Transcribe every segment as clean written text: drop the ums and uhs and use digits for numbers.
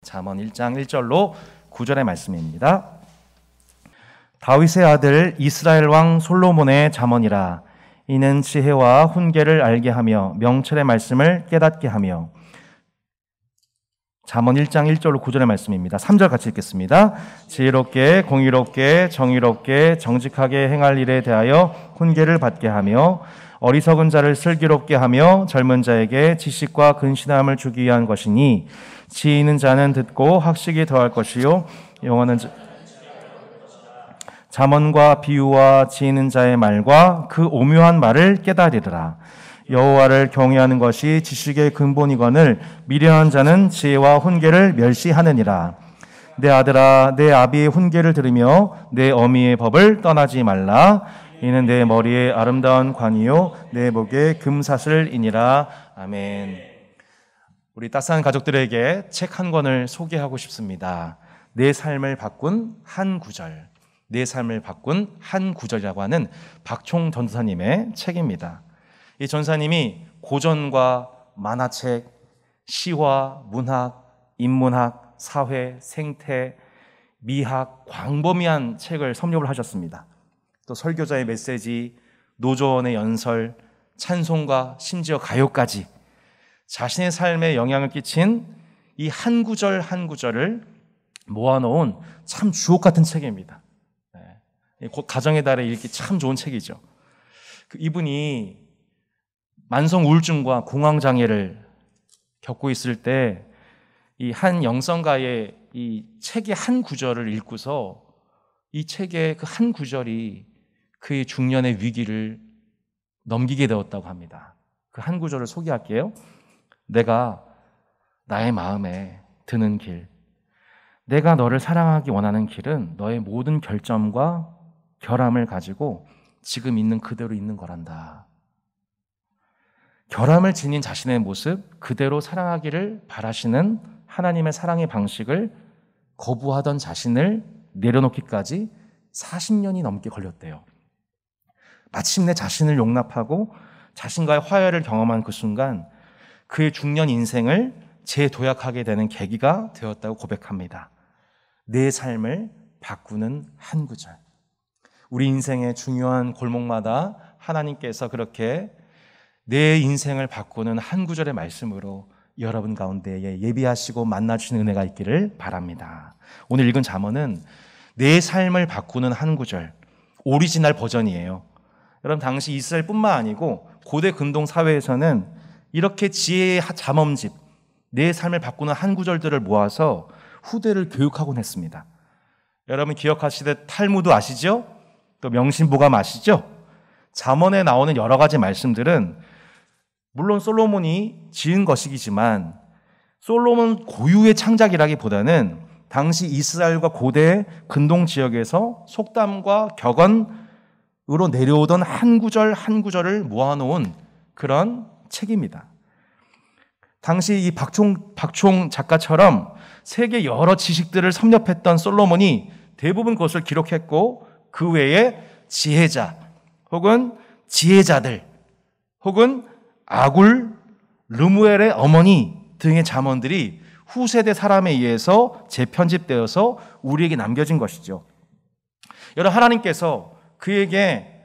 잠언 1장 1절로 9절의 말씀입니다. 다윗의 아들 이스라엘 왕 솔로몬의 잠언이라. 이는 지혜와 훈계를 알게 하며 명철의 말씀을 깨닫게 하며. 잠언 1장 1절로 9절의 말씀입니다. 3절 같이 읽겠습니다. 지혜롭게 공의롭게 정의롭게 정직하게 행할 일에 대하여 훈계를 받게 하며 어리석은 자를 슬기롭게 하며 젊은 자에게 지식과 근신함을 주기 위한 것이니 지혜 있는 자는 듣고 학식이 더할 것이요 영원한 잠언과 비유와 지혜 있는 자의 말과 그 오묘한 말을 깨달으리라. 여호와를 경외하는 것이 지식의 근본이거늘 미련한 자는 지혜와 훈계를 멸시하느니라. 내 아들아, 내 아비의 훈계를 들으며 내 어미의 법을 떠나지 말라. 이는 내 머리에 아름다운 관이요 내 목에 금사슬이니라. 아멘. 우리 따스한 가족들에게 책 한 권을 소개하고 싶습니다. 내 삶을 바꾼 한 구절, 내 삶을 바꾼 한 구절이라고 하는 박총 전사님의 책입니다. 이 전사님이 고전과 만화책, 시와, 문학, 인문학, 사회, 생태, 미학, 광범위한 책을 섭렵을 하셨습니다. 또 설교자의 메시지, 노조원의 연설, 찬송가, 심지어 가요까지 자신의 삶에 영향을 끼친 이 한 구절 한 구절을 모아놓은 참 주옥 같은 책입니다. 가정의 달에 읽기 참 좋은 책이죠. 이분이 만성 우울증과 공황장애를 겪고 있을 때 이 한 영성가의 이 책의 한 구절을 읽고서 이 책의 그 한 구절이 그의 중년의 위기를 넘기게 되었다고 합니다. 그 한 구절을 소개할게요. 내가 나의 마음에 드는 길, 내가 너를 사랑하기 원하는 길은 너의 모든 결점과 결함을 가지고 지금 있는 그대로 있는 거란다. 결함을 지닌 자신의 모습 그대로 사랑하기를 바라시는 하나님의 사랑의 방식을 거부하던 자신을 내려놓기까지 40년이 넘게 걸렸대요. 마침내 자신을 용납하고 자신과의 화해를 경험한 그 순간 그의 중년 인생을 재도약하게 되는 계기가 되었다고 고백합니다. 내 삶을 바꾸는 한 구절. 우리 인생의 중요한 골목마다 하나님께서 그렇게 내 인생을 바꾸는 한 구절의 말씀으로 여러분 가운데에 예비하시고 만나주시는 은혜가 있기를 바랍니다. 오늘 읽은 잠언은 내 삶을 바꾸는 한 구절, 오리지널 버전이에요. 여러분, 당시 이스라엘뿐만 아니고 고대 근동 사회에서는 이렇게 지혜의 잠언집, 내 삶을 바꾸는 한 구절들을 모아서 후대를 교육하곤 했습니다. 여러분 기억하시듯 탈무드 아시죠? 또 명심보감 아시죠? 잠언에 나오는 여러 가지 말씀들은 물론 솔로몬이 지은 것이지만 솔로몬 고유의 창작이라기보다는 당시 이스라엘과 고대 근동 지역에서 속담과 격언으로 내려오던 한 구절 한 구절을 모아놓은 그런 책입니다. 당시 이 박총 작가처럼 세계 여러 지식들을 섭렵했던 솔로몬이 대부분 그것을 기록했고 그 외에 지혜자 혹은 지혜자들 혹은 아굴, 르무엘의 어머니 등의 잠언들이 후세대 사람에 의해서 재편집되어서 우리에게 남겨진 것이죠. 여러분, 하나님께서 그에게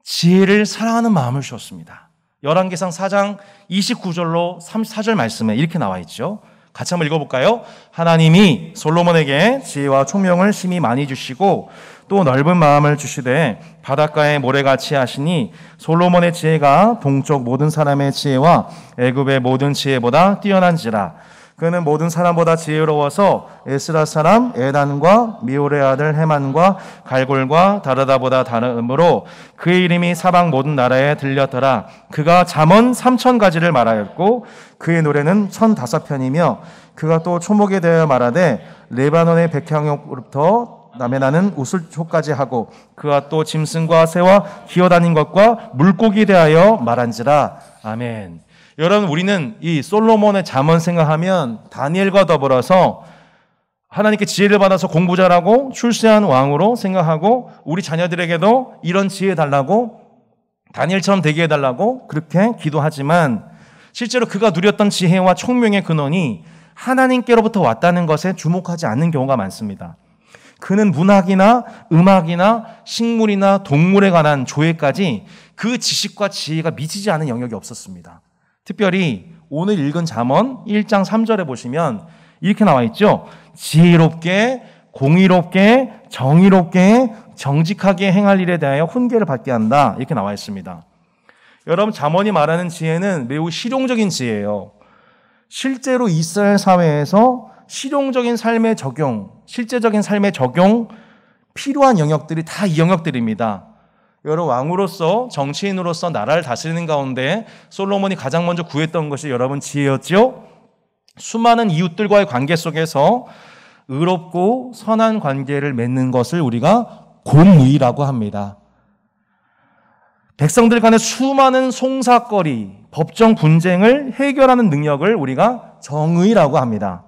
지혜를 사랑하는 마음을 주었습니다. 열왕기상 4장 29절로 34절 말씀에 이렇게 나와 있죠. 같이 한번 읽어볼까요? 하나님이 솔로몬에게 지혜와 총명을 심히 많이 주시고 또 넓은 마음을 주시되 바닷가의 모래같이 하시니 솔로몬의 지혜가 동쪽 모든 사람의 지혜와 애굽의 모든 지혜보다 뛰어난지라. 그는 모든 사람보다 지혜로워서 에스라 사람 에단과 미올의 아들 헤만과 갈골과 다르다보다 다름으로 그의 이름이 사방 모든 나라에 들렸더라. 그가 잠언 3,000가지를 말하였고 그의 노래는 1,005편이며 그가 또 초목에 대하여 말하되 레바논의 백향목으로부터 남에 나는 우슬초까지 하고 그가 또 짐승과 새와 기어다닌 것과 물고기에 대하여 말한지라. 아멘. 여러분, 우리는 이 솔로몬의 잠언 생각하면 다니엘과 더불어서 하나님께 지혜를 받아서 공부 잘하고 출세한 왕으로 생각하고 우리 자녀들에게도 이런 지혜 달라고 다니엘처럼 되게 해달라고 그렇게 기도하지만 실제로 그가 누렸던 지혜와 총명의 근원이 하나님께로부터 왔다는 것에 주목하지 않는 경우가 많습니다. 그는 문학이나 음악이나 식물이나 동물에 관한 조예까지 그 지식과 지혜가 미치지 않은 영역이 없었습니다. 특별히 오늘 읽은 잠언 1장 3절에 보시면 이렇게 나와 있죠. 지혜롭게, 공의롭게, 정의롭게, 정직하게 행할 일에 대하여 훈계를 받게 한다. 이렇게 나와 있습니다. 여러분, 잠언이 말하는 지혜는 매우 실용적인 지혜예요. 실제로 이스라엘 사회에서 실용적인 삶의 적용, 실제적인 삶의 적용, 필요한 영역들이 다 이 영역들입니다. 여러 왕으로서, 정치인으로서 나라를 다스리는 가운데 솔로몬이 가장 먼저 구했던 것이 여러분 지혜였죠? 수많은 이웃들과의 관계 속에서 의롭고 선한 관계를 맺는 것을 우리가 공의라고 합니다. 백성들 간의 수많은 송사거리, 법정 분쟁을 해결하는 능력을 우리가 정의라고 합니다.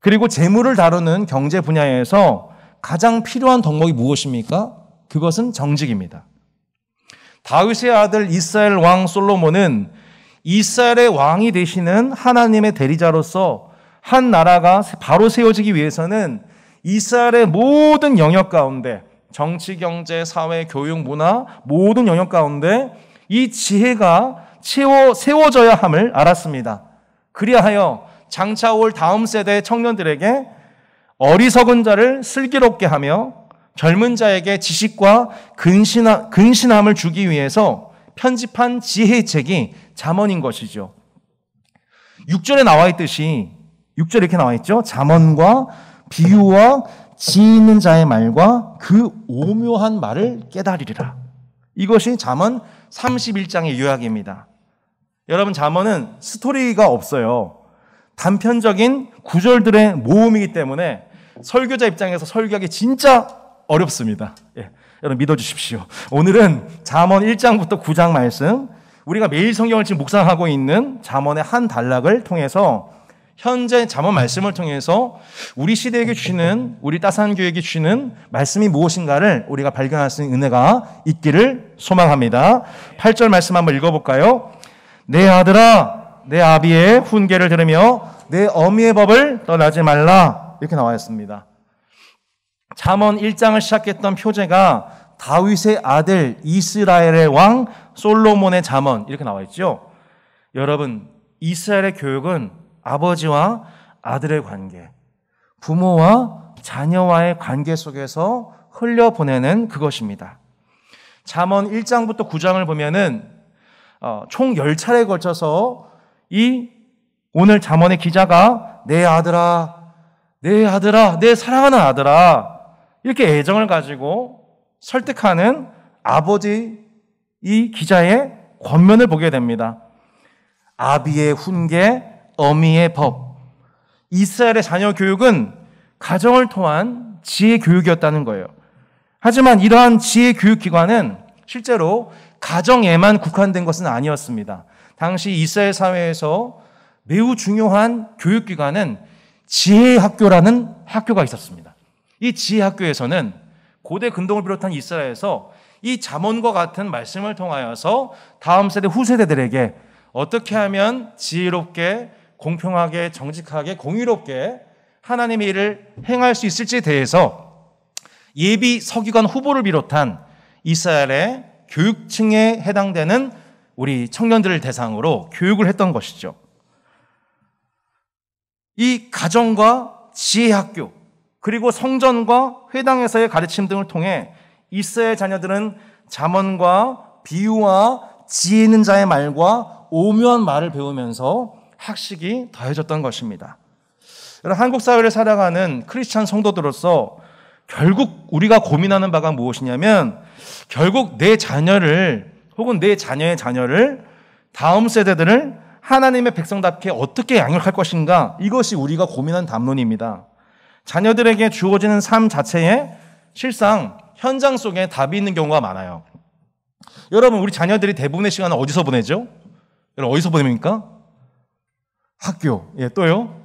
그리고 재물을 다루는 경제 분야에서 가장 필요한 덕목이 무엇입니까? 그것은 정직입니다. 다윗의 아들 이스라엘 왕 솔로몬은 이스라엘의 왕이 되시는 하나님의 대리자로서 한 나라가 바로 세워지기 위해서는 이스라엘의 모든 영역 가운데 정치, 경제, 사회, 교육, 문화 모든 영역 가운데 이 지혜가 세워져야 함을 알았습니다. 그리하여 장차 올 다음 세대 청년들에게 어리석은 자를 슬기롭게 하며 젊은 자에게 지식과 근신함을 주기 위해서 편집한 지혜의 책이 잠언인 것이죠. 6절에 나와 있듯이 6절에 이렇게 나와 있죠. 잠언과 비유와 지혜 있는 자의 말과 그 오묘한 말을 깨달으리라. 이것이 잠언 31장의 요약입니다. 여러분, 잠언은 스토리가 없어요. 단편적인 구절들의 모음이기 때문에 설교자 입장에서 설교하기 진짜 어렵습니다. 예, 여러분 믿어주십시오. 오늘은 잠언 1장부터 9장 말씀, 우리가 매일 성경을 지금 묵상하고 있는 잠언의 한 단락을 통해서 현재 잠언 말씀을 통해서 우리 시대에게 주시는, 우리 따산교회에게 주시는 말씀이 무엇인가를 우리가 발견할 수 있는 은혜가 있기를 소망합니다. 8절 말씀 한번 읽어볼까요? 내 아들아, 내 아비의 훈계를 들으며 내 어미의 법을 떠나지 말라. 이렇게 나와 있습니다. 잠언 1장을 시작했던 표제가 다윗의 아들 이스라엘의 왕 솔로몬의 잠언, 이렇게 나와 있죠. 여러분, 이스라엘의 교육은 아버지와 아들의 관계, 부모와 자녀와의 관계 속에서 흘려보내는 그것입니다. 잠언 1장부터 9장을 보면은 총 10차례에 걸쳐서 이 오늘 잠언의 기자가 내 아들아, 내 아들아, 내 사랑하는 아들아, 이렇게 애정을 가지고 설득하는 아버지 이 기자의 권면을 보게 됩니다. 아비의 훈계, 어미의 법. 이스라엘의 자녀 교육은 가정을 통한 지혜 교육이었다는 거예요. 하지만 이러한 지혜 교육 기관은 실제로 가정에만 국한된 것은 아니었습니다. 당시 이스라엘 사회에서 매우 중요한 교육 기관은 지혜 학교라는 학교가 있었습니다. 이 지혜 학교에서는 고대 근동을 비롯한 이스라엘에서 이 잠언과 같은 말씀을 통하여서 다음 세대 후세대들에게 어떻게 하면 지혜롭게, 공평하게, 정직하게, 공의롭게 하나님의 일을 행할 수 있을지에 대해서 예비 서기관 후보를 비롯한 이스라엘의 교육층에 해당되는 우리 청년들을 대상으로 교육을 했던 것이죠. 이 가정과 지혜학교, 그리고 성전과 회당에서의 가르침 등을 통해 이스라엘 자녀들은 잠언과 비유와 지혜 있는 자의 말과 오묘한 말을 배우면서 학식이 더해졌던 것입니다. 여러분, 한국 사회를 살아가는 크리스찬 성도들로서 결국 우리가 고민하는 바가 무엇이냐면 결국 내 자녀를 혹은 내 자녀의 자녀를 다음 세대들을 하나님의 백성답게 어떻게 양육할 것인가, 이것이 우리가 고민한 담론입니다. 자녀들에게 주어지는 삶 자체에 실상 현장 속에 답이 있는 경우가 많아요. 여러분, 우리 자녀들이 대부분의 시간을 어디서 보내죠? 여러분, 어디서 보냅니까? 학교. 예, 또요?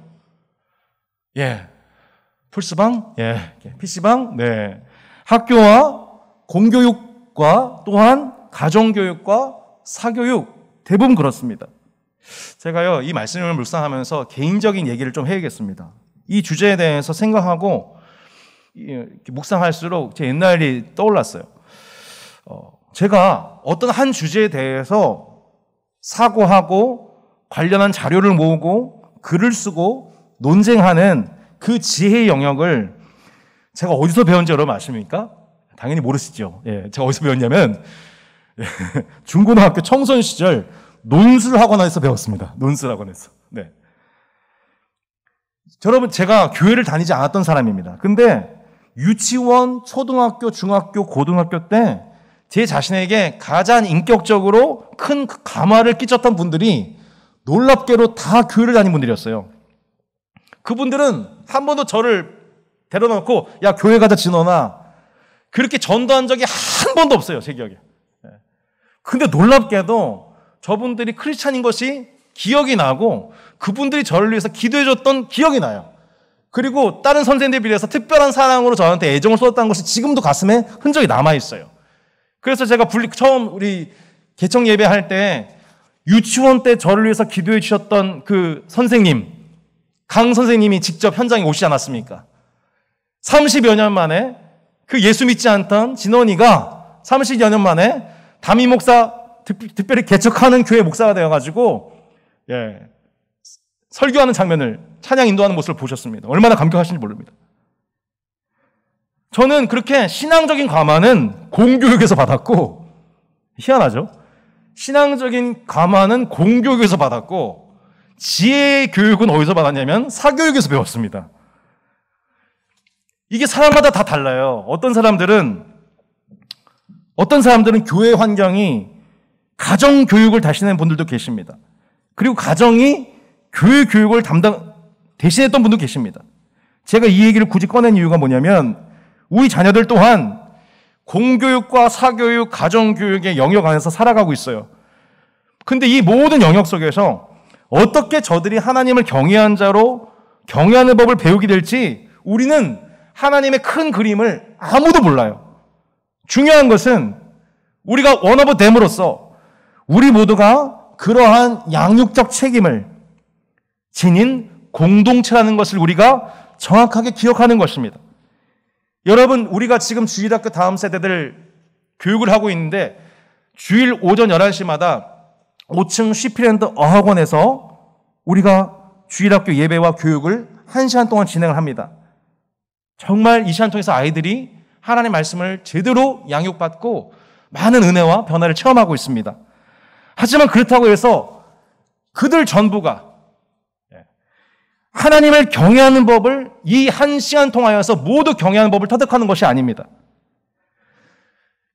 예. 풀스방? 예. PC방? 네. 학교와 공교육과 또한 가정교육과 사교육, 대부분 그렇습니다. 제가요, 이 말씀을 묵상하면서 개인적인 얘기를 좀 해야겠습니다. 이 주제에 대해서 생각하고 이렇게 묵상할수록 제 옛날이 떠올랐어요. 제가 어떤 한 주제에 대해서 사고하고 관련한 자료를 모으고 글을 쓰고 논쟁하는 그 지혜의 영역을 제가 어디서 배운지 여러분 아십니까? 당연히 모르시죠. 예, 제가 어디서 배웠냐면 중고등학교 청소년 시절 논술학원에서 배웠습니다. 논술학원에서. 네. 여러분, 제가 교회를 다니지 않았던 사람입니다. 근데 유치원, 초등학교, 중학교, 고등학교 때 제 자신에게 가장 인격적으로 큰 감화를 끼쳤던 분들이 놀랍게도 다 교회를 다닌 분들이었어요. 그분들은 한 번도 저를 데려놓고 야, 교회 가자 진원아, 그렇게 전도한 적이 한 번도 없어요, 제 기억에. 근데 놀랍게도 저분들이 크리스찬인 것이 기억이 나고 그분들이 저를 위해서 기도해줬던 기억이 나요. 그리고 다른 선생님들에 비해서 특별한 사랑으로 저한테 애정을 쏟았다는 것이 지금도 가슴에 흔적이 남아있어요. 그래서 제가 처음 우리 개청 예배할 때 유치원 때 저를 위해서 기도해 주셨던 그 선생님, 강 선생님이 직접 현장에 오시지 않았습니까? 30여 년 만에 그 예수 믿지 않던 진원이가 30여 년 만에 담임 목사, 특별히 개척하는 교회 목사가 되어가지고 설교하는 장면을, 찬양 인도하는 모습을 보셨습니다. 얼마나 감격하신지 모릅니다. 저는 그렇게 신앙적인 감화는 공교육에서 받았고, 희한하죠? 신앙적인 감화는 공교육에서 받았고, 지혜의 교육은 어디서 받았냐면 사교육에서 배웠습니다. 이게 사람마다 다 달라요. 어떤 사람들은 교회 환경이 가정 교육을 다시는 분들도 계십니다. 그리고 가정이 교회 교육을 대신했던 분도 계십니다. 제가 이 얘기를 굳이 꺼낸 이유가 뭐냐면 우리 자녀들 또한 공교육과 사교육, 가정교육의 영역 안에서 살아가고 있어요. 근데 이 모든 영역 속에서 어떻게 저들이 하나님을 경외한 자로 경외하는 법을 배우게 될지 우리는 하나님의 큰 그림을 아무도 몰라요. 중요한 것은 우리가 원 오브 댐으로서 우리 모두가 그러한 양육적 책임을 지닌 공동체라는 것을 우리가 정확하게 기억하는 것입니다. 여러분, 우리가 지금 주일학교 다음 세대들 교육을 하고 있는데 주일 오전 11시마다 5층 쉬피랜드 어학원에서 우리가 주일학교 예배와 교육을 1시간 동안 진행을 합니다. 정말 이 시간 통해서 아이들이 하나님의 말씀을 제대로 양육받고 많은 은혜와 변화를 체험하고 있습니다. 하지만 그렇다고 해서 그들 전부가 하나님을 경외하는 법을 이 1시간 통하여서 모두 경외하는 법을 터득하는 것이 아닙니다.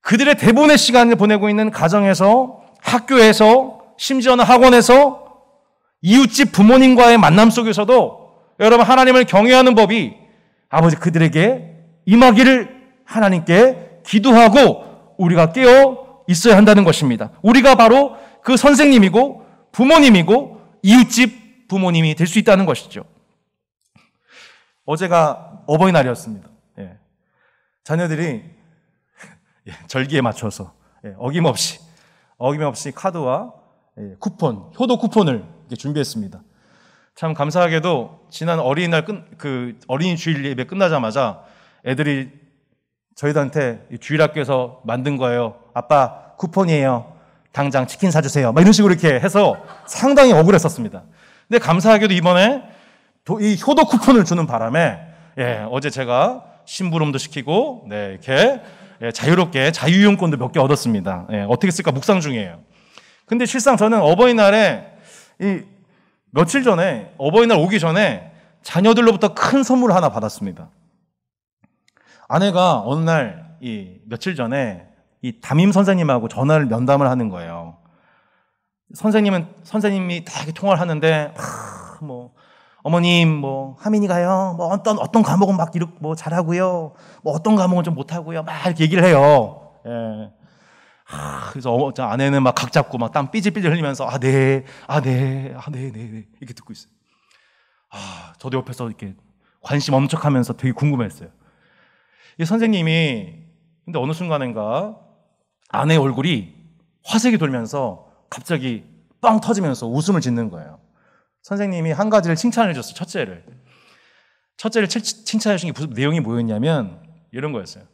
그들의 대부분의 시간을 보내고 있는 가정에서, 학교에서, 심지어는 학원에서, 이웃집 부모님과의 만남 속에서도 여러분 하나님을 경외하는 법이 아버지 그들에게 임하기를 하나님께 기도하고 우리가 깨어 있어야 한다는 것입니다. 우리가 바로 그 선생님이고 부모님이고 이웃집 부모님이 될 수 있다는 것이죠. 어제가 어버이날이었습니다. 자녀들이 절기에 맞춰서 어김없이 카드와 쿠폰, 효도 쿠폰을 준비했습니다. 참 감사하게도 지난 어린이날 어린이 주일 예배 끝나자마자 애들이 저희들한테 주일학교에서 만든 거예요. 아빠 쿠폰이에요. 당장 치킨 사주세요. 막 이런 식으로 이렇게 해서 상당히 억울했었습니다. 근데 감사하게도 이번에 이 효도 쿠폰을 주는 바람에 어제 제가 심부름도 시키고 이렇게 자유롭게 자유이용권도 몇 개 얻었습니다. 어떻게 쓸까 묵상 중이에요. 근데 실상 저는 어버이날에 며칠 전에 어버이날 오기 전에 자녀들로부터 큰 선물을 하나 받았습니다. 아내가 어느 날 며칠 전에 이 담임 선생님하고 전화를 면담을 하는 거예요. 선생님이 다 이렇게 통화를 하는데 어머님 하민이가요 어떤 과목은 막 이렇게 잘하고요, 어떤 과목은 좀 못하고요, 막 이렇게 얘기를 해요. 그래서 아내는 막 각 잡고 막 땀 삐질삐질 흘리면서 네 이렇게 듣고 있어요. 저도 옆에서 이렇게 관심 엄청 하면서 되게 궁금했어요. 이 선생님이 근데 어느 순간인가 아내의 얼굴이 화색이 돌면서 갑자기 뻥 터지면서 웃음을 짓는 거예요. 선생님이 한 가지를 칭찬해 줬어요. 첫째를 칭찬해 주신 게 무슨 내용이 뭐였냐면 이런 거였어요.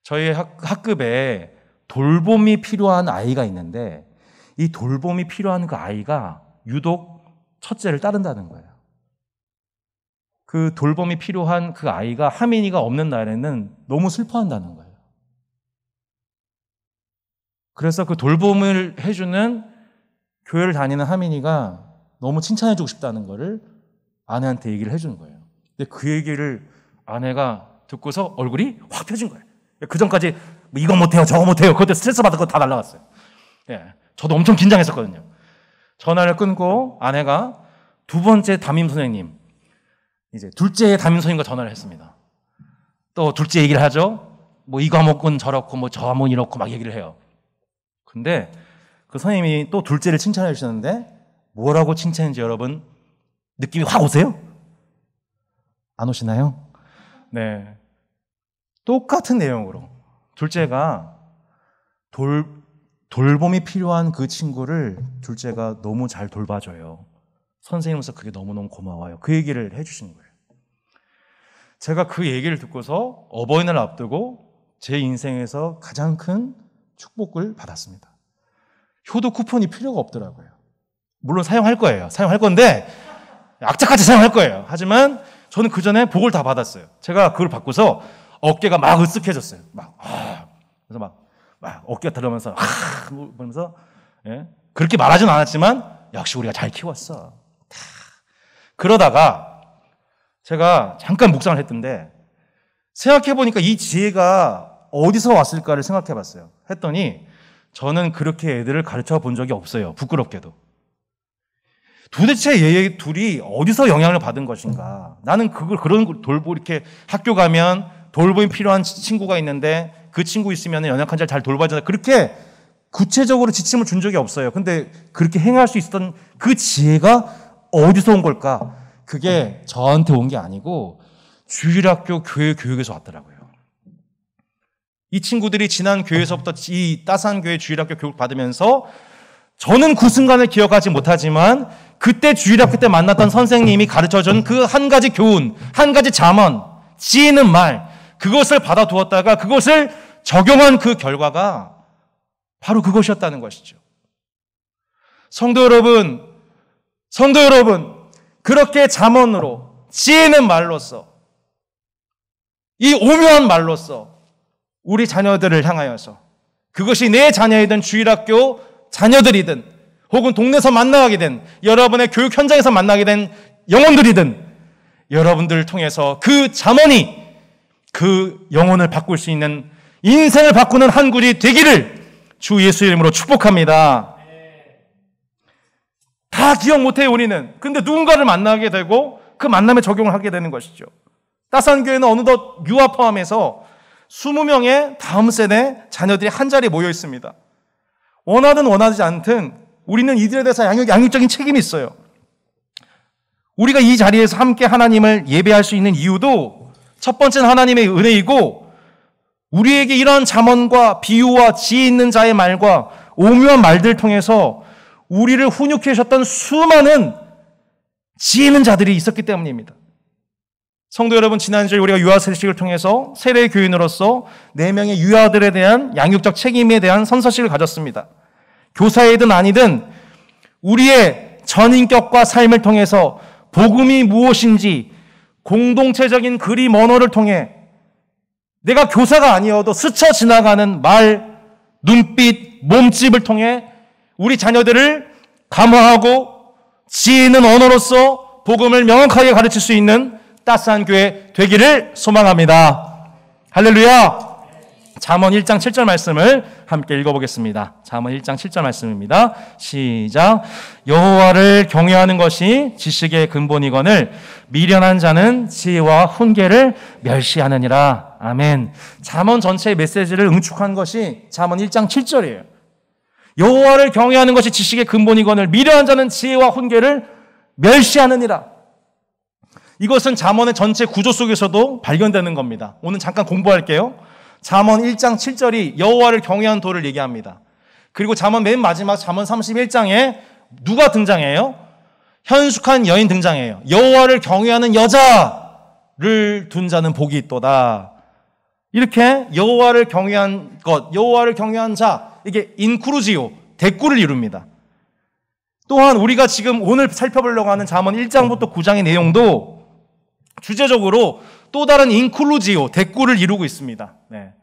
저희 학급에 돌봄이 필요한 아이가 있는데 이 돌봄이 필요한 그 아이가 유독 첫째를 따른다는 거예요. 그 돌봄이 필요한 그 아이가 하민이가 없는 날에는 너무 슬퍼한다는 거예요. 그래서 그 돌봄을 해주는 교회를 다니는 하민이가 너무 칭찬해주고 싶다는 거를 아내한테 얘기를 해주는 거예요. 근데 그 얘기를 아내가 듣고서 얼굴이 확 펴진 거예요. 그 전까지 뭐 이거 못해요, 저거 못해요. 그때 스트레스 받은 거 다 날라갔어요. 예, 저도 엄청 긴장했었거든요. 전화를 끊고 아내가 두 번째 담임 선생님, 이제 둘째 담임 선생님과 전화를 했습니다. 또 둘째 얘기를 하죠. 뭐 이 과목은 저렇고 뭐 저 과목은 이렇고 막 얘기를 해요. 근데 그 선생님이 또 둘째를 칭찬해 주셨는데 뭐라고 칭찬했는지 여러분 느낌이 확 오세요? 안 오시나요? 네. 똑같은 내용으로 둘째가 돌봄이 필요한 그 친구를 둘째가 너무 잘 돌봐줘요. 선생님으로서 그게 너무너무 고마워요. 그 얘기를 해주신 거예요. 제가 그 얘기를 듣고서 어버이날 앞두고 제 인생에서 가장 큰 축복을 받았습니다. 효도 쿠폰이 필요가 없더라고요. 물론 사용할 거예요. 사용할 건데 악착같이 사용할 거예요. 하지만 저는 그 전에 복을 다 받았어요. 제가 그걸 받고서 어깨가 막 으쓱해졌어요. 그래서 막 어깨가 들어가면서 그러면서 예? 그렇게 말하진 않았지만 역시 우리가 잘 키웠어. 그러다가 제가 잠깐 묵상을 했던데 생각해보니까 이 지혜가 어디서 왔을까를 생각해봤어요. 했더니 저는 그렇게 애들을 가르쳐 본 적이 없어요. 부끄럽게도. 도대체 얘 둘이 어디서 영향을 받은 것인가? 나는 그런 걸 돌보 이렇게 학교 가면 돌봄이 필요한 친구가 있는데 그 친구 있으면 연약한 자를 잘 돌봐주자. 그렇게 구체적으로 지침을 준 적이 없어요. 근데 그렇게 행할 수 있었던 그 지혜가 어디서 온 걸까? 그게 저한테 온 게 아니고 주일학교 교회 교육에서 왔더라고요. 이 친구들이 지난 교회에서부터 이 따스한 교회 주일학교 교육 받으면서 저는 그 순간을 기억하지 못하지만 그때 주일학교 때 만났던 선생님이 가르쳐준 그 한 가지 교훈, 한 가지 잠언, 지혜 있는 말, 그것을 받아두었다가 그것을 적용한 그 결과가 바로 그것이었다는 것이죠. 성도 여러분, 그렇게 잠언으로 지혜 있는 말로써 이 오묘한 말로써 우리 자녀들을 향하여서 그것이 내 자녀이든 주일학교 자녀들이든 혹은 동네에서 만나게 된 여러분의 교육 현장에서 만나게 된 영혼들이든 여러분들을 통해서 그 잠언이 그 영혼을 바꿀 수 있는 인생을 바꾸는 한 굴이 되기를 주 예수 이름으로 축복합니다. 다 기억 못해요, 우리는. 근데 누군가를 만나게 되고 그 만남에 적용을 하게 되는 것이죠. 따스한 교회는 어느덧 유아 포함해서 20명의 다음 세대 자녀들이 한 자리에 모여 있습니다. 원하든 원하지 않든 우리는 이들에 대해서 양육적인 책임이 있어요. 우리가 이 자리에서 함께 하나님을 예배할 수 있는 이유도 첫 번째는 하나님의 은혜이고 우리에게 이러한 잠언과 비유와 지혜 있는 자의 말과 오묘한 말들을 통해서 우리를 훈육해 주셨던 수많은 지혜 있는 자들이 있었기 때문입니다. 성도 여러분, 지난주에 우리가 유아 세식을 통해서 세례 교인으로서 4명의 유아들에 대한 양육적 책임에 대한 선서식을 가졌습니다. 교사이든 아니든 우리의 전인격과 삶을 통해서 복음이 무엇인지 공동체적인 그림 언어를 통해 내가 교사가 아니어도 스쳐 지나가는 말, 눈빛, 몸집을 통해 우리 자녀들을 감화하고 지혜 있는 언어로서 복음을 명확하게 가르칠 수 있는 따스한 교회 되기를 소망합니다. 할렐루야. 잠언 1장 7절 말씀을 함께 읽어보겠습니다. 잠언 1장 7절 말씀입니다. 시작. 여호와를 경외하는 것이 지식의 근본이거늘 미련한 자는 지혜와 훈계를 멸시하느니라. 아멘. 잠언 전체의 메시지를 응축한 것이 잠언 1장 7절이에요. 여호와를 경외하는 것이 지식의 근본이거늘 미련한 자는 지혜와 훈계를 멸시하느니라. 이것은 잠언의 전체 구조 속에서도 발견되는 겁니다. 오늘 잠깐 공부할게요. 잠언 1장 7절이 여호와를 경외하는 도를 얘기합니다. 그리고 잠언 맨 마지막 잠언 31장에 누가 등장해요? 현숙한 여인 등장해요. 여호와를 경외하는 여자를 둔 자는 복이 있도다. 이렇게 여호와를 경외한 것, 여호와를 경외한 자, 이게 인크루지오, 대꾸를 이룹니다. 또한 우리가 지금 오늘 살펴보려고 하는 잠언 1장부터 9장의 내용도 주제적으로 또 다른 인클루지오, 대꾸를 이루고 있습니다. 네.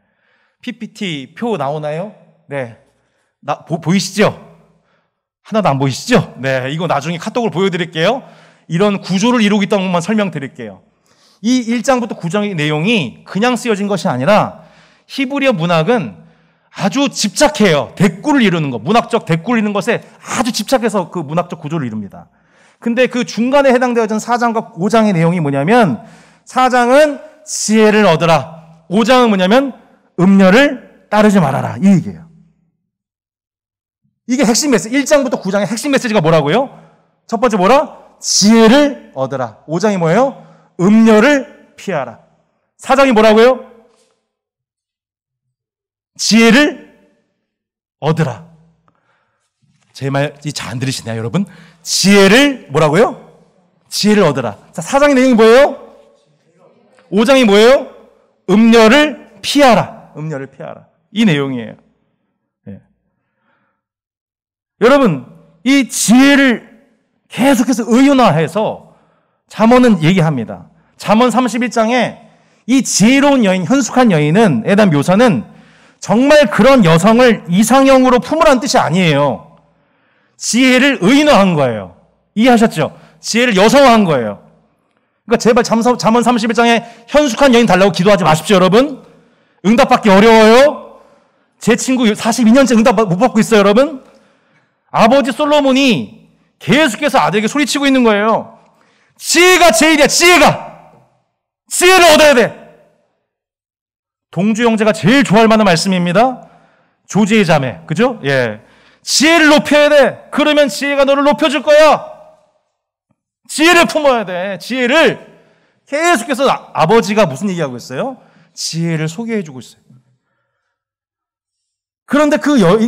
PPT 표 나오나요? 네. 보이시죠? 하나도 안 보이시죠? 네. 이거 나중에 카톡으로 보여드릴게요. 이런 구조를 이루고 있다는 것만 설명드릴게요. 이 1장부터 9장의 내용이 그냥 쓰여진 것이 아니라 히브리어 문학은 아주 집착해요. 대꾸를 이루는 것, 문학적 대꾸를 이루는 것에 아주 집착해서 그 문학적 구조를 이룹니다. 근데 그 중간에 해당되어진 4장과 5장의 내용이 뭐냐면 4장은 지혜를 얻으라. 5장은 뭐냐면 음녀를 따르지 말아라. 이 얘기예요. 이게 핵심 메시지. 1장부터 9장의 핵심 메시지가 뭐라고요? 첫 번째 뭐라? 지혜를 얻으라. 5장이 뭐예요? 음녀를 피하라. 4장이 뭐라고요? 지혜를 얻으라. 제 말 잘 안 들으시나요, 여러분? 지혜를 뭐라고요? 지혜를 얻으라. 자, 4장의 내용이 뭐예요? 5장이 뭐예요? 음녀를 피하라. 음녀를 피하라. 이 내용이에요. 네. 여러분, 이 지혜를 계속해서 의윤화해서 잠언은 얘기합니다. 잠언 31장에 이 지혜로운 여인, 현숙한 여인에 대한 묘사는 정말 그런 여성을 이상형으로 품으라는 뜻이 아니에요. 지혜를 의인화한 거예요. 이해하셨죠? 지혜를 여성화한 거예요. 그러니까 제발 잠언 31장에 현숙한 여인 달라고 기도하지 마십시오, 여러분. 응답받기 어려워요. 제 친구 42년째 응답 못 받고 있어요, 여러분. 아버지 솔로몬이 계속해서 아들에게 소리치고 있는 거예요. 지혜가 제일이야, 지혜가. 지혜를 얻어야 돼. 동주 형제가 제일 좋아할 만한 말씀입니다. 조지의 자매, 그죠? 예. 지혜를 높여야 돼. 그러면 지혜가 너를 높여줄 거야. 지혜를 품어야 돼. 지혜를. 계속해서 아버지가 무슨 얘기하고 있어요? 지혜를 소개해주고 있어요. 그런데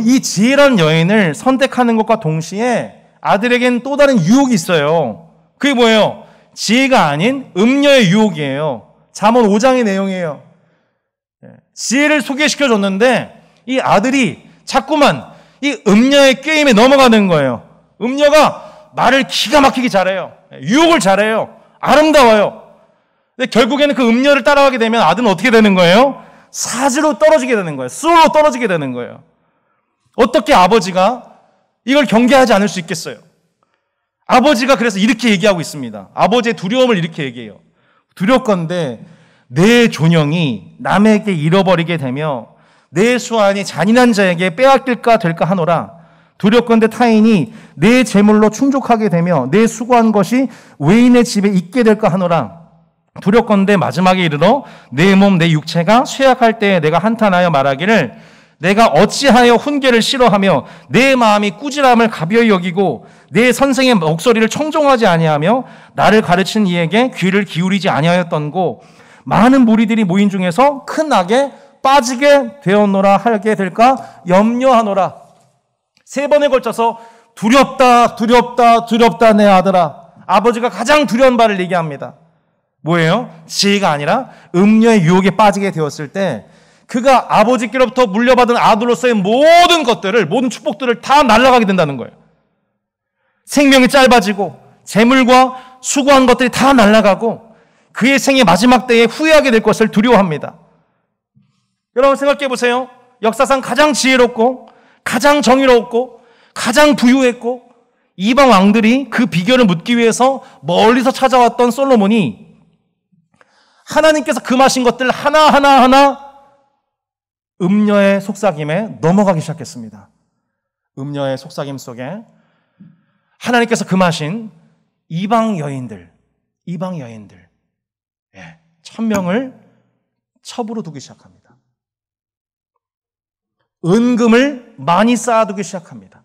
이 지혜라는 여인을 선택하는 것과 동시에 아들에겐 또 다른 유혹이 있어요. 그게 뭐예요? 지혜가 아닌 음녀의 유혹이에요. 잠언 5장의 내용이에요. 지혜를 소개시켜줬는데 이 아들이 자꾸만 이 음녀의 게임에 넘어가는 거예요. 음녀가 말을 기가 막히게 잘해요. 유혹을 잘해요. 아름다워요. 근데 결국에는 그 음녀를 따라가게 되면 아들은 어떻게 되는 거예요? 사지로 떨어지게 되는 거예요. 수월로 떨어지게 되는 거예요. 어떻게 아버지가 이걸 경계하지 않을 수 있겠어요? 아버지가 그래서 이렇게 얘기하고 있습니다. 아버지의 두려움을 이렇게 얘기해요. 두렵건대 내 존영이 남에게 잃어버리게 되며 내 수완이 잔인한 자에게 빼앗길까 될까 하노라. 두렵건대 타인이 내 재물로 충족하게 되며 내 수고한 것이 외인의 집에 있게 될까 하노라. 두렵건대 마지막에 이르러 내 몸 내 육체가 쇠약할 때에 내가 한탄하여 말하기를 내가 어찌하여 훈계를 싫어하며 내 마음이 꾸지람을 가벼이 여기고 내 선생의 목소리를 청종하지 아니하며 나를 가르친 이에게 귀를 기울이지 아니하였던고 많은 무리들이 모인 중에서 큰 악에 빠지게 되었노라 하게 될까 염려하노라. 3번에 걸쳐서 두렵다 두렵다 두렵다 내 아들아. 아버지가 가장 두려운 바를 얘기합니다. 뭐예요? 지혜가 아니라 음녀의 유혹에 빠지게 되었을 때 그가 아버지께로부터 물려받은 아들로서의 모든 것들을, 모든 축복들을 다 날아가게 된다는 거예요. 생명이 짧아지고 재물과 수고한 것들이 다 날아가고 그의 생의 마지막 때에 후회하게 될 것을 두려워합니다. 여러분 생각해 보세요. 역사상 가장 지혜롭고 가장 정의로웠고 가장 부유했고 이방 왕들이 그 비결을 묻기 위해서 멀리서 찾아왔던 솔로몬이 하나님께서 금하신 것들 하나하나 음녀의 속삭임에 넘어가기 시작했습니다. 음녀의 속삭임 속에 하나님께서 금하신 이방 여인들 1000명을 첩으로 두기 시작합니다. 은금을 많이 쌓아두기 시작합니다.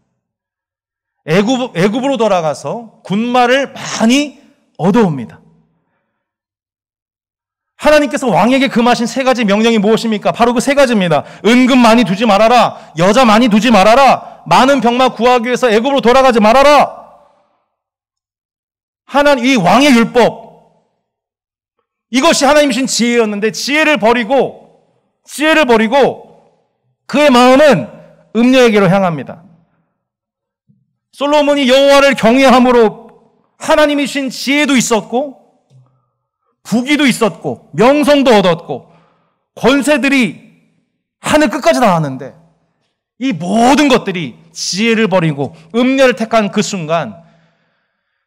애굽으로 돌아가서 군마를 많이 얻어옵니다. 하나님께서 왕에게 금하신 3가지 명령이 무엇입니까? 바로 그 3가지입니다. 은금 많이 두지 말아라. 여자 많이 두지 말아라. 많은 병마 구하기 위해서 애굽으로 돌아가지 말아라. 하나님, 이 왕의 율법, 이것이 하나님 주신 지혜였는데 지혜를 버리고 그의 마음은 음녀에게로 향합니다. 솔로몬이 여호와를 경외함으로 하나님이 주신 지혜도 있었고 부귀도 있었고 명성도 얻었고 권세들이 하늘 끝까지 나왔는데 이 모든 것들이 지혜를 버리고 음녀를 택한 그 순간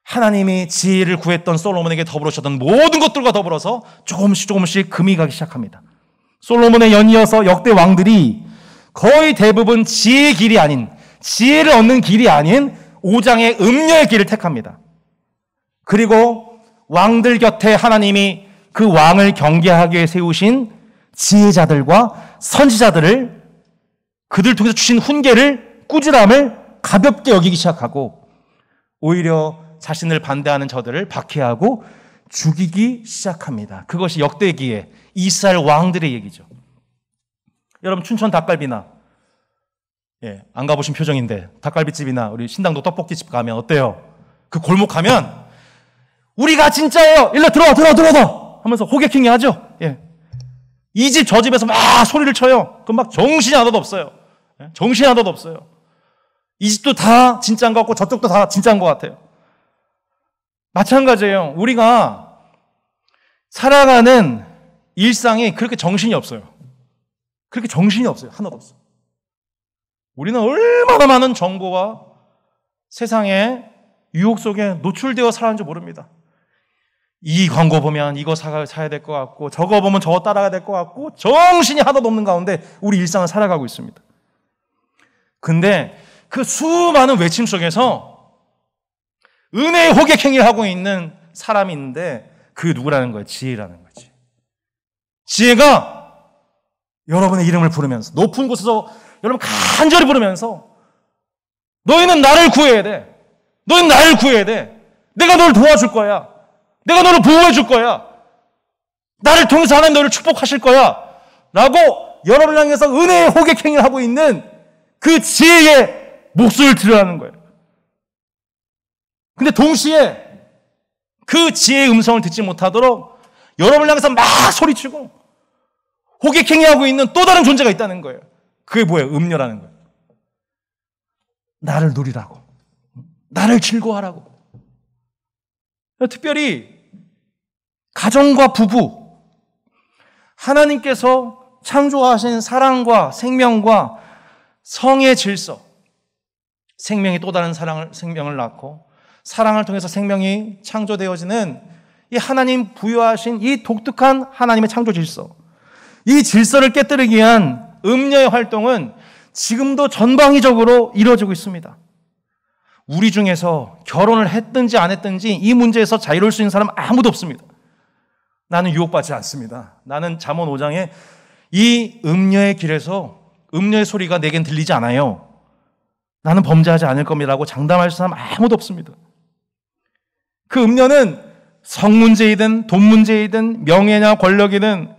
하나님이 지혜를 구했던 솔로몬에게 더불어 주셨던 모든 것들과 더불어서 조금씩 금이 가기 시작합니다. 솔로몬에 연이어서 역대 왕들이 거의 대부분 지혜의 길이 아닌, 지혜를 얻는 길이 아닌 5장의 음녀의 길을 택합니다. 그리고 왕들 곁에 하나님이 그 왕을 경계하게 위해 세우신 지혜자들과 선지자들을, 그들 통해서 주신 훈계를, 꾸지람을 가볍게 여기기 시작하고 오히려 자신을 반대하는 저들을 박해하고 죽이기 시작합니다. 그것이 역대기의 이스라엘 왕들의 얘기죠. 여러분, 춘천 닭갈비나, 안 가보신 표정인데, 닭갈비집이나 우리 신당도 떡볶이집 가면 어때요? 그 골목 가면 우리가 진짜예요, 일로 들어와 하면서 호객행위 하죠. 이 집 저 집에서 막 소리를 쳐요. 그럼 막 정신이 하나도 없어요. 정신이 하나도 없어요. 이 집도 다 진짜인 것 같고 저쪽도 다 진짜인 것 같아요. 마찬가지예요. 우리가 살아가는 일상이 그렇게 정신이 없어요. 그렇게 정신이 없어요. 하나도 없어요. 우리는 얼마나 많은 정보와 세상의 유혹 속에 노출되어 살아가는지 모릅니다. 이 광고 보면 이거 사야 될 것 같고 저거 보면 저거 따라가야 될 것 같고 정신이 하나도 없는 가운데 우리 일상을 살아가고 있습니다. 근데 그 수많은 외침 속에서 은혜의 호객행위를 하고 있는 사람이 있는데 그게 누구라는 거예요? 지혜라는 거지. 지혜가 여러분의 이름을 부르면서 높은 곳에서 여러분 간절히 부르면서 너희는 나를 구해야 돼. 너희는 나를 구해야 돼. 내가 너를 도와줄 거야. 내가 너를 보호해 줄 거야. 나를 통해서 하나님 너를 축복하실 거야. 라고 여러분을 향해서 은혜의 호객행위를 하고 있는 그 지혜의 목소리를 들으라는 거예요. 근데 동시에 그 지혜의 음성을 듣지 못하도록 여러분을 향해서 막 소리치고 호객행위하고 있는 또 다른 존재가 있다는 거예요. 그게 뭐예요? 음녀라는 거예요. 나를 누리라고, 나를 즐거워하라고. 특별히 가정과 부부, 하나님께서 창조하신 사랑과 생명과 성의 질서, 생명이 또 다른 생명을 낳고 사랑을 통해서 생명이 창조되어지는 이 하나님 부여하신 이 독특한 하나님의 창조 질서, 이 질서를 깨뜨리기 위한 음녀의 활동은 지금도 전방위적으로 이루어지고 있습니다. 우리 중에서 결혼을 했든지 안 했든지 이 문제에서 자유로울 수 있는 사람은 아무도 없습니다. 나는 유혹받지 않습니다. 나는 잠언 5장에 이 음녀의 길에서 음녀의 소리가 내겐 들리지 않아요. 나는 범죄하지 않을 겁니다라고 장담할 사람 아무도 없습니다. 그 음녀는 성 문제이든 돈 문제이든 명예냐 권력이든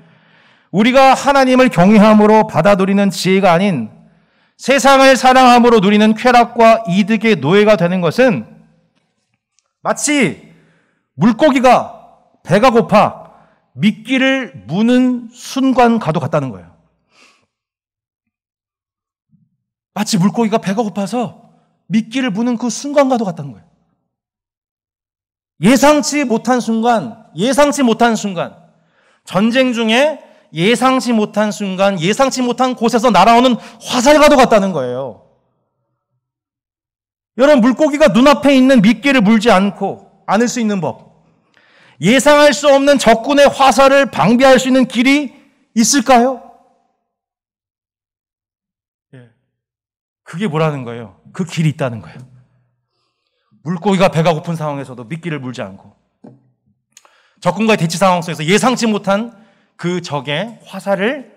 우리가 하나님을 경외함으로 받아 누리는 지혜가 아닌 세상을 사랑함으로 누리는 쾌락과 이득의 노예가 되는 것은 마치 물고기가 배가 고파 미끼를 무는 순간과도 같다는 거예요. 마치 물고기가 배가 고파서 미끼를 무는 그 순간과도 같다는 거예요. 예상치 못한 순간, 전쟁 중에 예상치 못한 순간, 예상치 못한 곳에서 날아오는 화살과도 같다는 거예요. 여러분, 물고기가 눈앞에 있는 미끼를 물지 않을 수 있는 법, 예상할 수 없는 적군의 화살을 방비할 수 있는 길이 있을까요? 그게 뭐라는 거예요? 그 길이 있다는 거예요. 물고기가 배가 고픈 상황에서도 미끼를 물지 않고 적군과의 대치 상황 속에서 예상치 못한 그 적의 화살을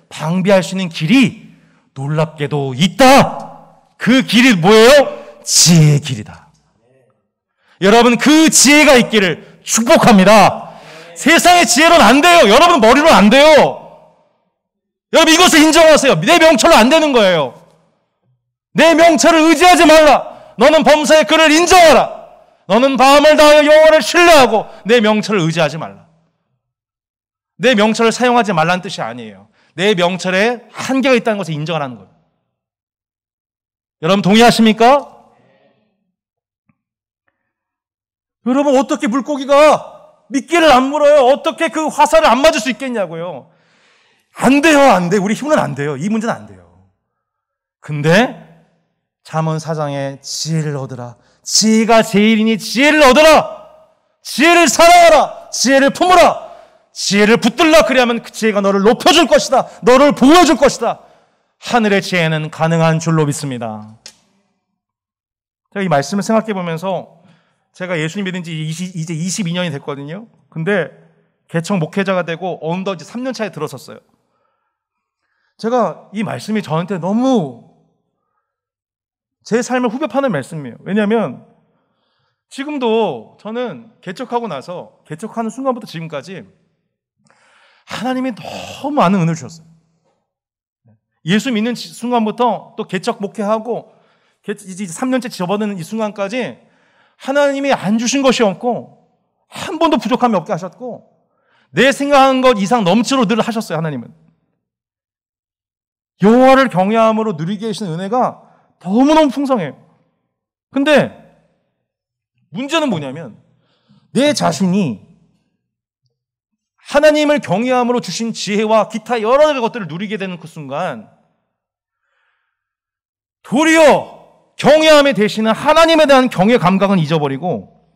방비할 수 있는 길이 놀랍게도 있다. 그 길이 뭐예요? 지혜의 길이다. 여러분, 그 지혜가 있기를 축복합니다. 세상의 지혜로는 안 돼요. 여러분 머리로는 안 돼요. 여러분 이것을 인정하세요. 내 명철로 안 되는 거예요. 내 명철을 의지하지 말라. 너는 범사의 그를 인정하라. 너는 마음을 다하여 여호와를 신뢰하고 내 명철을 의지하지 말라. 내 명철을 사용하지 말라는 뜻이 아니에요. 내 명철에 한계가 있다는 것을 인정하라는 거예요. 여러분 동의하십니까? 여러분 어떻게 물고기가 미끼를 안 물어요? 어떻게 그 화살을 안 맞을 수 있겠냐고요. 안 돼요, 안 돼. 우리 힘은 안 돼요. 이 문제는 안 돼요. 근데 잠언 4장에 지혜를 얻으라. 지혜가 제일이니 지혜를 얻으라. 지혜를 사랑하라. 지혜를 품으라. 지혜를 붙들라. 그래야만 그 지혜가 너를 높여줄 것이다. 너를 보호해줄 것이다. 하늘의 지혜는 가능한 줄로 믿습니다. 제가 이 말씀을 생각해 보면서 제가 예수님 믿은 지 이제 22년이 됐거든요. 근데 개척 목회자가 되고 어느덧 3년 차에 들어섰어요. 제가 이 말씀이 저한테 너무 제 삶을 후벼파는 말씀이에요. 왜냐하면 지금도 저는 개척하고 나서 개척하는 순간부터 지금까지 하나님이 너무 많은 은혜를 주셨어요. 예수 믿는 순간부터 또 개척 목회하고 이제 3년째 접어드는 이 순간까지 하나님이 안 주신 것이 없고 한 번도 부족함이 없게 하셨고 내 생각한 것 이상 넘치로 늘 하셨어요. 하나님은 여호와를 경외함으로 누리게 하시는 은혜가 너무너무 풍성해요. 근데 문제는 뭐냐면 내 자신이 하나님을 경외함으로 주신 지혜와 기타 여러 가지 것들을 누리게 되는 그 순간 도리어 경외함에 대신은 하나님에 대한 경외 감각은 잊어버리고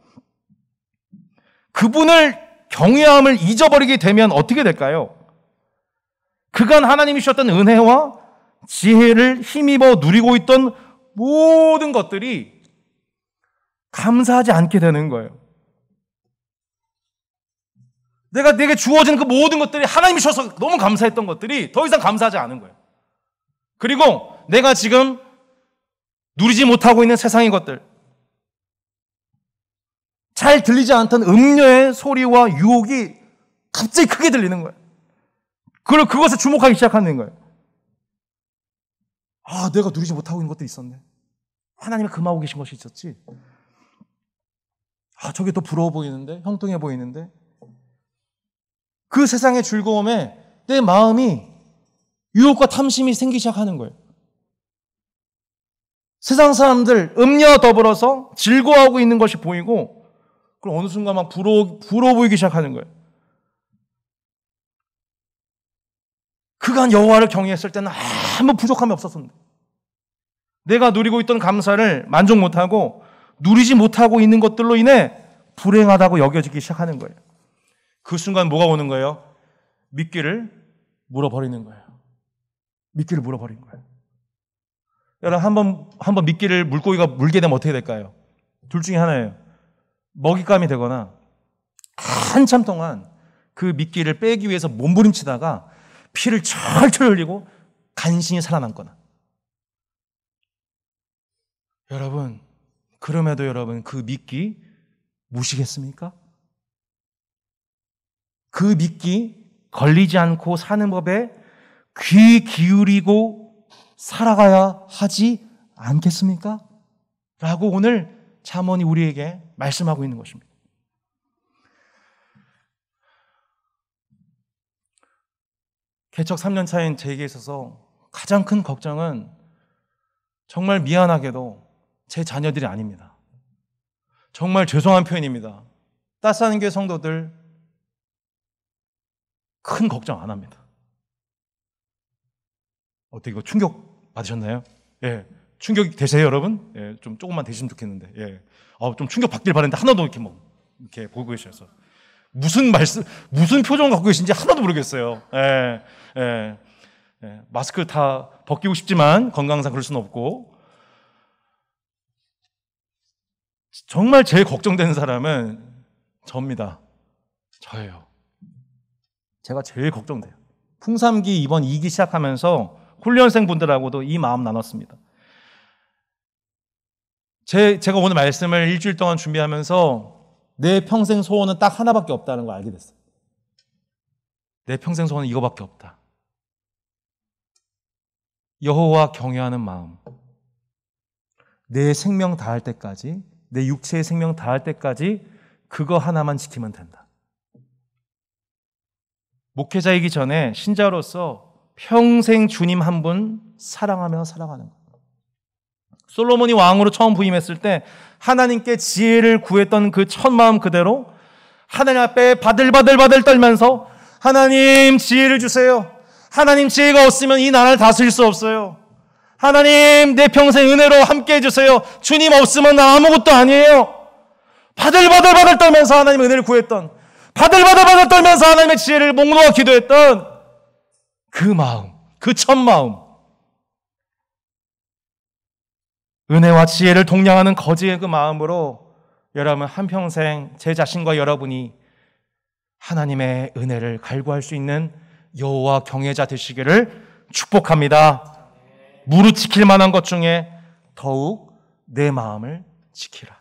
그분을 경외함을 잊어버리게 되면 어떻게 될까요? 그간 하나님이 주셨던 은혜와 지혜를 힘입어 누리고 있던 모든 것들이 감사하지 않게 되는 거예요. 내게 주어진 그 모든 것들이 하나님이 주셔서 너무 감사했던 것들이 더 이상 감사하지 않은 거예요. 그리고 내가 지금 누리지 못하고 있는 세상의 것들, 잘 들리지 않던 음료의 소리와 유혹이 갑자기 크게 들리는 거예요. 그리고 그것에 주목하기 시작하는 거예요. 아, 내가 누리지 못하고 있는 것도 있었네. 하나님이 금하고 계신 것이 있었지. 아, 저게 더 부러워 보이는데? 형통해 보이는데? 그 세상의 즐거움에 내 마음이 유혹과 탐심이 생기기 시작하는 거예요. 세상 사람들 음료와 더불어서 즐거워하고 있는 것이 보이고 그럼 어느 순간 막 부러워 보이기 시작하는 거예요. 그간 여호와를 경외했을 때는 아무 부족함이 없었습니다. 내가 누리고 있던 감사를 만족 못하고 누리지 못하고 있는 것들로 인해 불행하다고 여겨지기 시작하는 거예요. 그 순간 뭐가 오는 거예요? 미끼를 물어버리는 거예요. 미끼를 물어버린 거예요. 여러분 한번 미끼를 물고기가 물게 되면 어떻게 될까요? 둘 중에 하나예요. 먹잇감이 되거나 한참 동안 그 미끼를 빼기 위해서 몸부림치다가 피를 철철 흘리고 간신히 살아남거나. 여러분, 그럼에도 여러분 그 미끼 무시겠습니까? 그 미끼 걸리지 않고 사는 법에 귀 기울이고 살아가야 하지 않겠습니까? 라고 오늘 잠언이 우리에게 말씀하고 있는 것입니다. 개척 3년 차인 제게 있어서 가장 큰 걱정은 정말 미안하게도 제 자녀들이 아닙니다. 정말 죄송한 표현입니다. 따스한 교회 성도들 큰 걱정 안 합니다. 어떻게 이거 충격 받으셨나요? 예. 충격 되세요, 여러분? 예. 좀 조금만 되시면 좋겠는데. 예. 좀 충격 받길 바랬는데 하나도 이렇게 보고 계셔서. 무슨 표정 갖고 계신지 하나도 모르겠어요. 예. 예. 예. 마스크 다 벗기고 싶지만 건강상 그럴 수는 없고. 정말 제일 걱정되는 사람은 저입니다. 저예요. 제가 제일 걱정돼요. 풍삼기 이번 2기 시작하면서 훈련생 분들하고도 이 마음 나눴습니다. 제가 오늘 말씀을 일주일 동안 준비하면서 내 평생 소원은 딱 하나밖에 없다는 걸 알게 됐어요. 내 평생 소원은 이거밖에 없다. 여호와 경외하는 마음. 내 생명 다할 때까지, 내 육체의 생명 다할 때까지 그거 하나만 지키면 된다. 목회자이기 전에 신자로서 평생 주님 한 분 사랑하며 살아가는 것. 솔로몬이 왕으로 처음 부임했을 때 하나님께 지혜를 구했던 그 첫 마음 그대로 하나님 앞에 바들바들 떨면서 하나님 지혜를 주세요. 하나님 지혜가 없으면 이 나라를 다스릴 수 없어요. 하나님 내 평생 은혜로 함께 해주세요. 주님 없으면 나 아무것도 아니에요. 바들바들 떨면서 하나님 은혜를 구했던, 바들바들 떨면서 하나님의 지혜를 목 놓아 기도했던 그 마음, 그 첫 마음, 은혜와 지혜를 동량하는 거지의 그 마음으로 여러분 한평생 제 자신과 여러분이 하나님의 은혜를 갈구할 수 있는 여호와 경외자 되시기를 축복합니다. 무릇 지킬 만한 것 중에 더욱 내 마음을 지키라.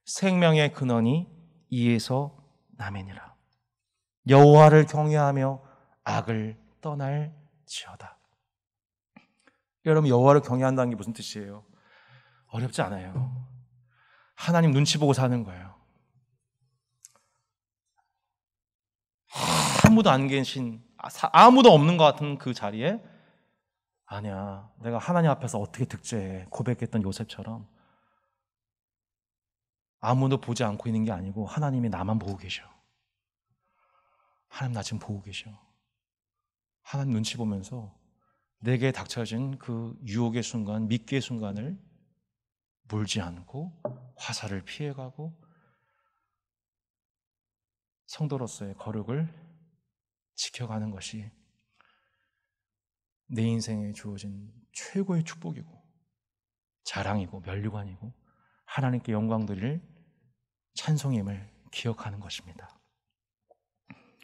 생명의 근원이 이에서 나매니라. 여호와를 경외하며 악을 떠날지어다. 여러분, 여호와를 경외한다는 게 무슨 뜻이에요? 어렵지 않아요. 하나님 눈치 보고 사는 거예요. 아무도 안 계신, 아무도 없는 것 같은 그 자리에 아니야, 내가 하나님 앞에서 어떻게 득죄해 고백했던 요셉처럼 아무도 보지 않고 있는 게 아니고 하나님이 나만 보고 계셔. 하나님 나 지금 보고 계셔. 하나님 눈치 보면서 내게 닥쳐진 그 유혹의 순간, 미끼의 순간을 물지 않고 화살을 피해가고 성도로서의 거룩을 지켜가는 것이 내 인생에 주어진 최고의 축복이고 자랑이고 면류관이고 하나님께 영광 드릴 찬송임을 기억하는 것입니다.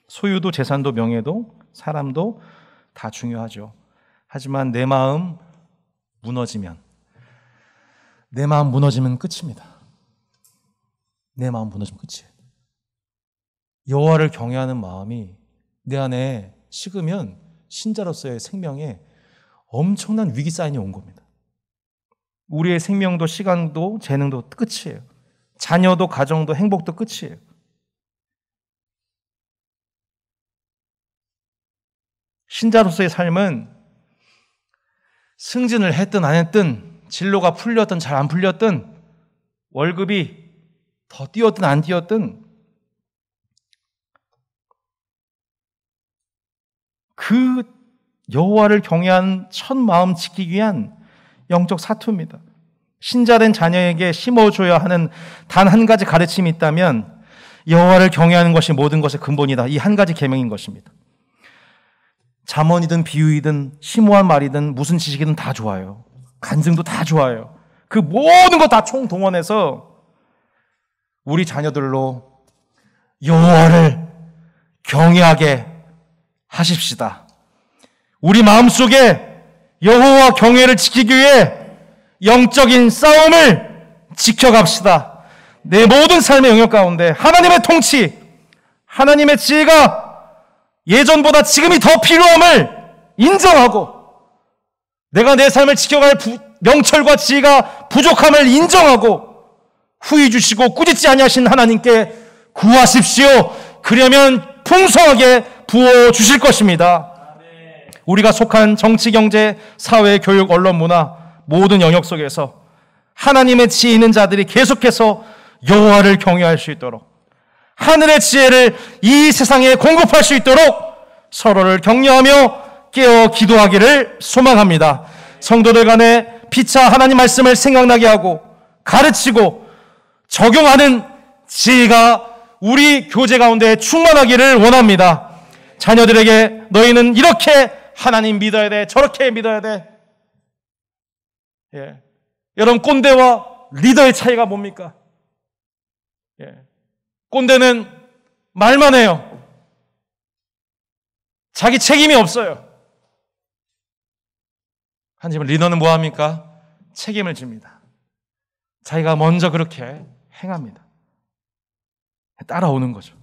소유도 재산도 명예도 사람도 다 중요하죠. 하지만 내 마음 무너지면 끝입니다. 내 마음 무너지면 끝이에요. 여호와를 경외하는 마음이 내 안에 식으면 신자로서의 생명에 엄청난 위기 사인이 온 겁니다. 우리의 생명도 시간도 재능도 끝이에요. 자녀도 가정도 행복도 끝이에요. 신자로서의 삶은 승진을 했든 안 했든 진로가 풀렸든 잘 안 풀렸든 월급이 더 뛰었든 안 뛰었든 그 여호와를 경외한 첫 마음 지키기 위한 영적 사투입니다. 신자된 자녀에게 심어줘야 하는 단 한 가지 가르침이 있다면 여호와를 경외하는 것이 모든 것의 근본이다. 이 한 가지 계명인 것입니다. 잠언이든 비유이든 심오한 말이든 무슨 지식이든 다 좋아요. 간증도 다 좋아요. 그 모든 것 다 총동원해서 우리 자녀들로 여호와를 경외하게 하십시다. 우리 마음속에 여호와 경외를 지키기 위해 영적인 싸움을 지켜갑시다. 내 모든 삶의 영역 가운데 하나님의 통치, 하나님의 지혜가 예전보다 지금이 더 필요함을 인정하고 내가 내 삶을 지켜갈 명철과 지혜가 부족함을 인정하고 후히 주시고 꾸짖지 아니하신 하나님께 구하십시오. 그러면 풍성하게 부어주실 것입니다. 우리가 속한 정치, 경제, 사회, 교육, 언론, 문화 모든 영역 속에서 하나님의 지혜 있는 자들이 계속해서 여호와를 경외할 수 있도록 하늘의 지혜를 이 세상에 공급할 수 있도록 서로를 격려하며 깨어 기도하기를 소망합니다. 성도들 간에 피차 하나님 말씀을 생각나게 하고 가르치고 적용하는 지혜가 우리 교제 가운데 충만하기를 원합니다. 자녀들에게 너희는 이렇게 하나님 믿어야 돼, 저렇게 믿어야 돼. 예. 여러분, 꼰대와 리더의 차이가 뭡니까? 예. 꼰대는 말만 해요. 자기 책임이 없어요. 하지만 리더는 뭐합니까? 책임을 집니다. 자기가 먼저 그렇게 행합니다. 따라오는 거죠.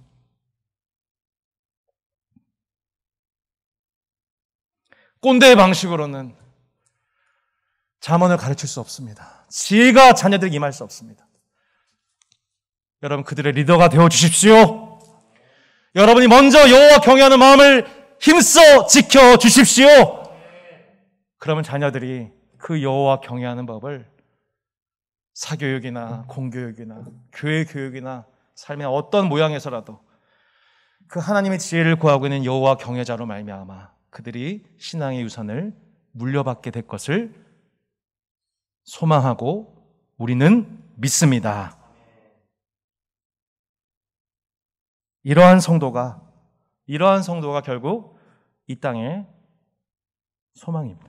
꼰대의 방식으로는 잠언을 가르칠 수 없습니다. 지혜가 자녀들에게 임할 수 없습니다. 여러분, 그들의 리더가 되어 주십시오. 여러분이 먼저 여호와 경외하는 마음을 힘써 지켜 주십시오. 그러면 자녀들이 그 여호와 경외하는 법을 사교육이나 공교육이나 교회 교육이나 삶의 어떤 모양에서라도 그 하나님의 지혜를 구하고 있는 여호와 경외자로 말미암아 그들이 신앙의 유산을 물려받게 될 것을 소망하고 우리는 믿습니다. 이러한 성도가 결국 이 땅의 소망입니다.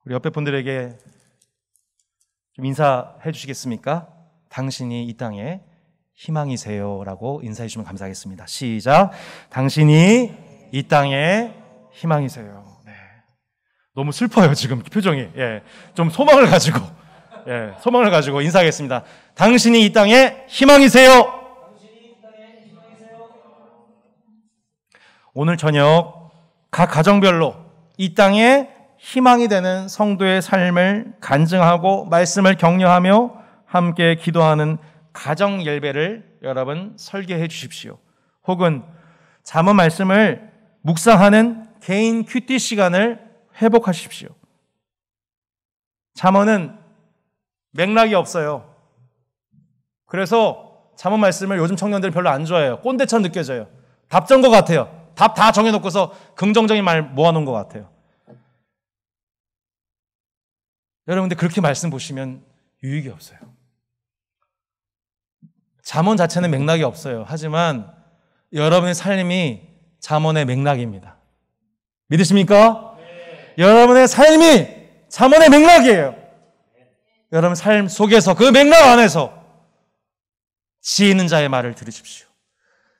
우리 옆에 분들에게 좀 인사해 주시겠습니까? 당신이 이 땅의 희망이세요 라고 인사해 주시면 감사하겠습니다. 시작. 당신이 이 땅의 희망이세요. 네. 너무 슬퍼요 지금 표정이. 좀 소망을 가지고 인사하겠습니다. 당신이 이 땅의 희망이세요. 오늘 저녁 각 가정별로 이 땅에 희망이 되는 성도의 삶을 간증하고 말씀을 격려하며 함께 기도하는 가정 예배를 여러분 설계해 주십시오. 혹은 잠언 말씀을 묵상하는 개인 큐티 시간을 회복하십시오. 잠언은 맥락이 없어요. 그래서 잠언 말씀을 요즘 청년들은 별로 안 좋아해요. 꼰대처럼 느껴져요. 답전 것 같아요. 답 다 정해놓고서 긍정적인 말 모아놓은 것 같아요. 여러분들 그렇게 말씀 보시면 유익이 없어요. 잠언 자체는 맥락이 없어요. 하지만 여러분의 삶이 잠언의 맥락입니다. 믿으십니까? 네. 여러분의 삶이 잠언의 맥락이에요. 여러분 삶 속에서 그 맥락 안에서 지혜 있는 자의 말을 들으십시오.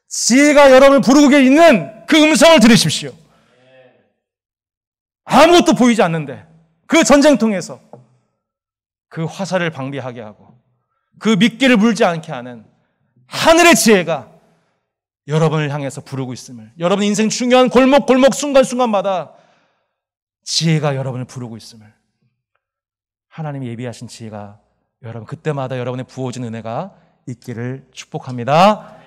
지혜가 여러분을 부르고 있는 그 음성을 들으십시오. 아무것도 보이지 않는데 그 전쟁통에서 그 화살을 방비하게 하고 그 미끼를 물지 않게 하는 하늘의 지혜가 여러분을 향해서 부르고 있음을, 여러분 인생 중요한 골목 순간순간마다 지혜가 여러분을 부르고 있음을, 하나님이 예비하신 지혜가 여러분 그때마다 여러분의 부어진 은혜가 있기를 축복합니다.